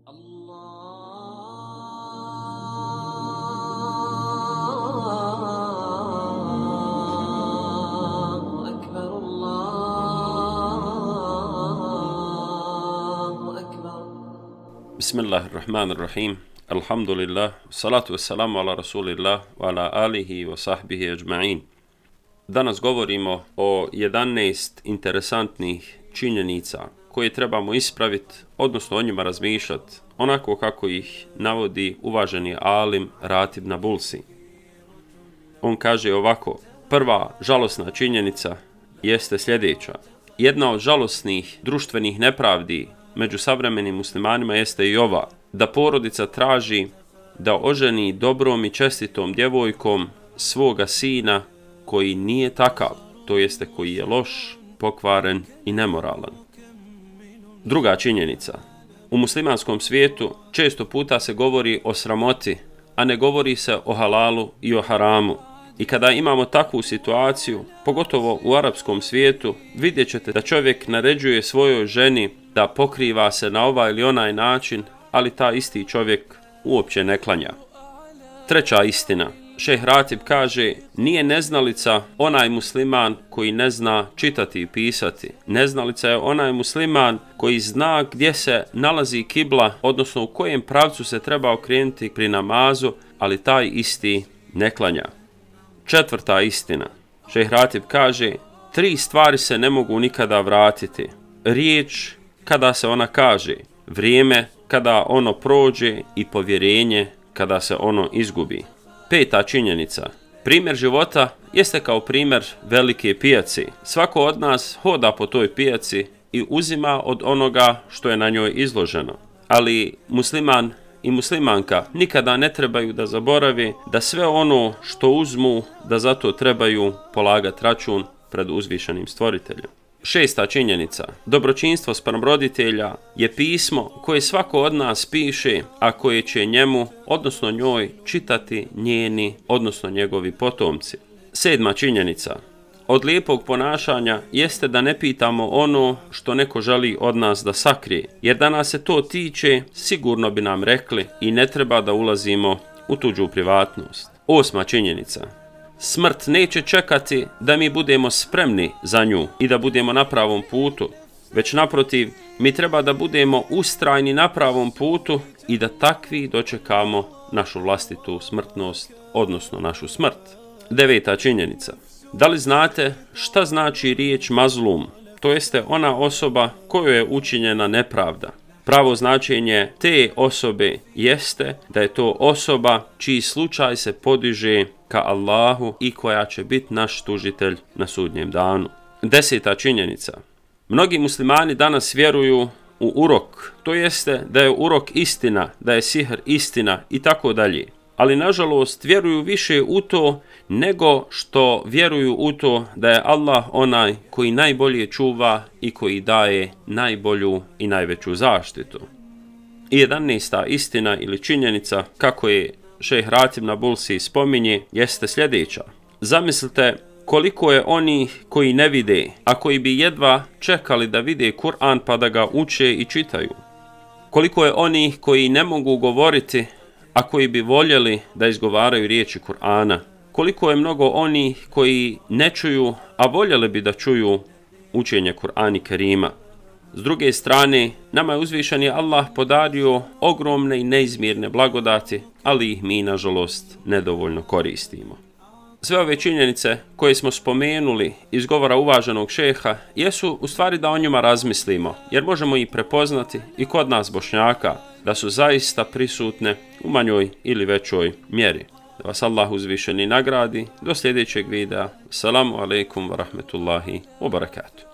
Bismillahirrahmanirrahim. Alhamdulillah, salatu wassalamu ala rasulillah, wa ala alihi wa sahbihi ajma'in. Danas govorimo o 11 interesantnih činjenica koje trebamo ispraviti, odnosno o njima razmišljati, onako kako ih navodi uvaženi alim Ratib Nabulsi. On kaže ovako: prva žalosna činjenica jeste sljedeća. Jedna od žalosnih društvenih nepravdi među savremenim muslimanima jeste i ova, da porodica traži da oženi dobrom i čestitom djevojkom svoga sina koji nije takav, to jeste koji je loš, pokvaren i nemoralan. Druga činjenica. U muslimanskom svijetu često puta se govori o sramoti, a ne govori se o halalu i o haramu. I kada imamo takvu situaciju, pogotovo u arapskom svijetu, vidjet ćete da čovjek naređuje svojoj ženi da pokriva se na ovaj ili onaj način, ali ta isti čovjek uopće ne klanja. Treća istina. Šejh Ratib kaže: nije neznalica onaj musliman koji ne zna čitati i pisati. Neznalica je onaj musliman koji zna gdje se nalazi kibla, odnosno u kojem pravcu se treba okrenuti pri namazu, ali taj isti ne klanja. Četvrta istina. Šejh Ratib kaže: tri stvari se ne mogu nikada vratiti. Riječ kada se ona kaže, vrijeme kada ono prođe i povjerenje kada se ono izgubi. Peta činjenica. Primjer života jeste kao primjer velike pijace. Svako od nas hoda po toj pijaci i uzima od onoga što je na njoj izloženo. Ali musliman i muslimanka nikada ne trebaju da zaborave da sve ono što uzmu, da zato trebaju polagati račun pred uzvišenim stvoriteljem. Šesta činjenica. Dobročinstvo spram roditelja je pismo koje svako od nas piše, a koje će njemu, odnosno njoj, čitati njeni, odnosno njegovi potomci. Sedma činjenica. Od lijepog ponašanja jeste da ne pitamo ono što neko želi od nas da sakrije, jer da nas se to tiče, sigurno bi nam rekli i ne treba da ulazimo u tuđu privatnost. Osma činjenica. Smrt neće čekati da mi budemo spremni za nju i da budemo na pravom putu, već naprotiv, mi treba da budemo ustrajni na pravom putu i da takvi dočekamo našu vlastitu smrtnost, odnosno našu smrt. Deveta činjenica. Da li znate šta znači riječ mazlum, to jeste ona osoba kojoj je učinjena nepravda? Pravo značenje te osobe jeste da je to osoba čiji slučaj se podiže ka Allahu i koja će biti naš tužitelj na sudnjem danu. Deseta činjenica. Mnogi muslimani danas vjeruju u urok, to jeste da je urok istina, da je sihr istina i tako dalje. Ali nažalost vjeruju više u to nego što vjeruju u to da je Allah onaj koji najbolje čuva i koji daje najbolju i najveću zaštitu. I 11. istina ili činjenica, kako je šejh Ratib Nabulsi spominje, jeste sljedeća. Zamislite koliko je onih koji ne vide, a koji bi jedva čekali da vide Kur'an pa da ga uče i čitaju. Koliko je onih koji ne mogu govoriti, a koji bi voljeli da izgovaraju riječi Kur'ana. Koliko je mnogo onih koji ne čuju, a voljeli bi da čuju učenje Kur'ana Kerima. S druge strane, nama je uzvišeni Allah podario ogromne i neizmjerne blagodati, ali ih mi, nažalost, nedovoljno koristimo. Sve ove činjenice koje smo spomenuli iz govora uvaženog šeha jesu u stvari da o njima razmislimo, jer možemo ih prepoznati i kod nas Bošnjaka, da su zaista prisutne u manjoj ili većoj mjeri. Da vas Allah uzvišeni nagradi. Do sljedećeg videa. Assalamu alaikum wa rahmetullahi wa barakatuh.